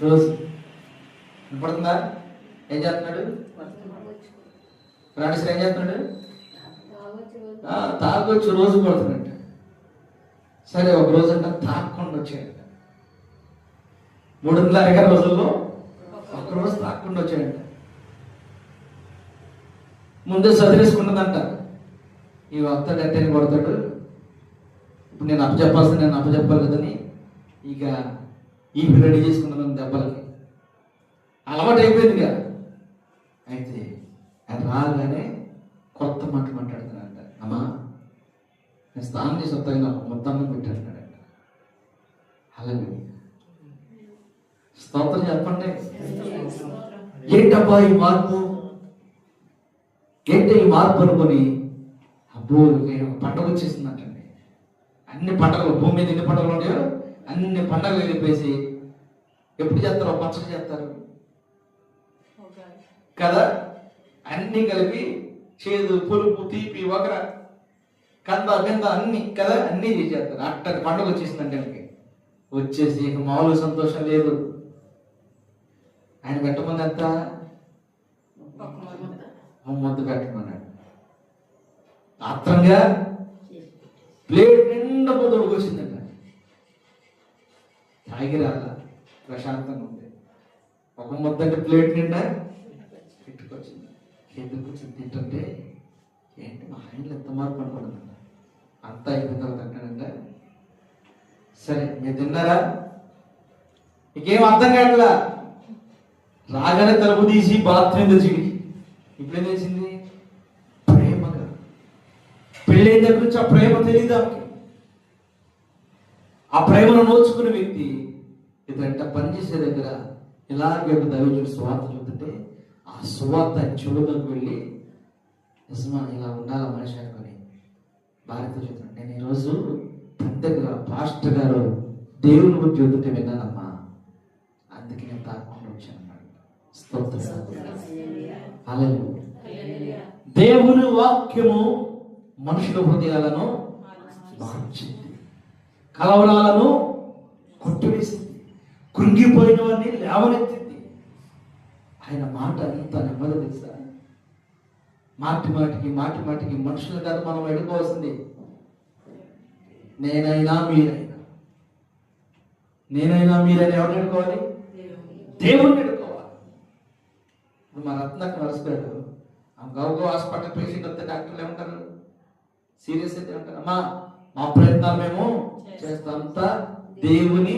రోజు వినపడుతుందా? ఏం చేస్తున్నాడు? ప్రాణేశ్వర ఏం చేస్తున్నాడు? తాగొచ్చు రోజు పడుతున్నట్ట. సరే ఒక రోజు అంట తాగకుండా వచ్చాడు. 360 రోజుల్లో ఒక రోజు తాగకుండా వచ్చాడంట. ముందే చదివేసుకున్నదంట, ఈ వస్తాడు అంటే కొడతాడు, ఇప్పుడు నేను నేను అప్పచెప్పాలి కదని ఇక ఈ రెడీ చేసుకున్నాను దెబ్బలకి. అలవాటు అయిపోయిందిగా. అయితే అది రాగానే కొత్త మాటలు మాట్లాడుతున్నాడంట. అమ్మా నేను స్నానం చేసి వస్తాను, నాకు మొత్తం పెట్టాడున్నాడంట. అలాగే స్తోత్రం చెప్పండి. ఏంటబ్బా ఈ మార్పు, ఏంటి ఈ మార్పు అనుకొని అబ్బో పండగ వచ్చేసిందంటండి. అన్ని పండగలు, భూమి మీద ఎన్ని పండుగలు ఉన్నాయో అన్ని పండగలు వెళ్ళిపోయేసి ఎప్పుడు చేస్తారు? పచ్చడి చేస్తారు కదా, అన్ని కలిపి చేదు, పులుపు, తీపి, వగర, కంద, గంద అన్ని కదా, అన్ని చేసేస్తారు. అట్టది పండుగ వచ్చేసిందంటే వచ్చేసి ఇక మామూలు సంతోషం లేదు. ఆయన పెట్టమని ఎంత ముద్దు పెట్టమన్నాడు. ఆత్రంగా ప్లేట్ నిండా పొద్దుడికి వచ్చిందంట. తాగిరాల ప్రశాంతంగా ఉంది. ఒక ముద్ద అంటే ప్లేట్ నిండా పెట్టుకొచ్చింది. ఎందుకు వచ్చింది తింటుంటే ఏంటి మా ఆయనలో ఎంత మార్పు అనుకోండి. అంతా అయిపోయిన తర్వాత అంటాడంట, సరే మీరు తిన్నారా? ఇంకేం అర్థం కావట్లా. రాగానే తలుపు తీసి బాత్రూమ్ తెచ్చింది. ఇప్పుడేం తెలిసింది? ప్రేమగా. పెళ్ళైన దగ్గర నుంచి ఆ ప్రేమ తెలియదు ఆమెకి. ఆ ప్రేమను నోచుకునే వ్యక్తి ఇదంట పనిచేసే దగ్గర ఇలాగే ఒక దైవజుడు సువార్త చూస్తుంటే ఆ సువార్త చెవులోకి వెళ్ళి నిజమా ఇలా ఉండాలి మనిషి అనుకొని భార్యతో చెప్తున్నాడు, నేను ఈరోజు పని దగ్గర పాస్టర్ గారు దేవుని గురించి చూస్తుంటే విన్నానమ్మా, అందుకే నేను తాకుండా వచ్చాను అన్నాడు. దేవుని వాక్యము మనుషుల హృదయాలను మార్చింది, కలవరాలను కొట్టివేసింది, కృంగిపోయినవన్నీ లేవనెత్తింది. ఆయన మాట అంత నెమ్మది తెలుసా. మాటి మాటికి మనుషుల కాదు మనం ఎడుకోవాల్సింది. నేనైనా మీరైనా ఎవరిని ఎడుకోవాలి? దేవుణ్ణి ఎడుకోవాలి. ఇప్పుడు మా రత్నకు నడుస్తాడు, గౌరవ హాస్పిటల్ పేషెంట్ వస్తే డాక్టర్లు ఏమంటారు? సీరియస్ అయితే ఏమంటారు? అమ్మా మా ప్రయత్నాలు మేము చేస్తాం, అంతా దేవుని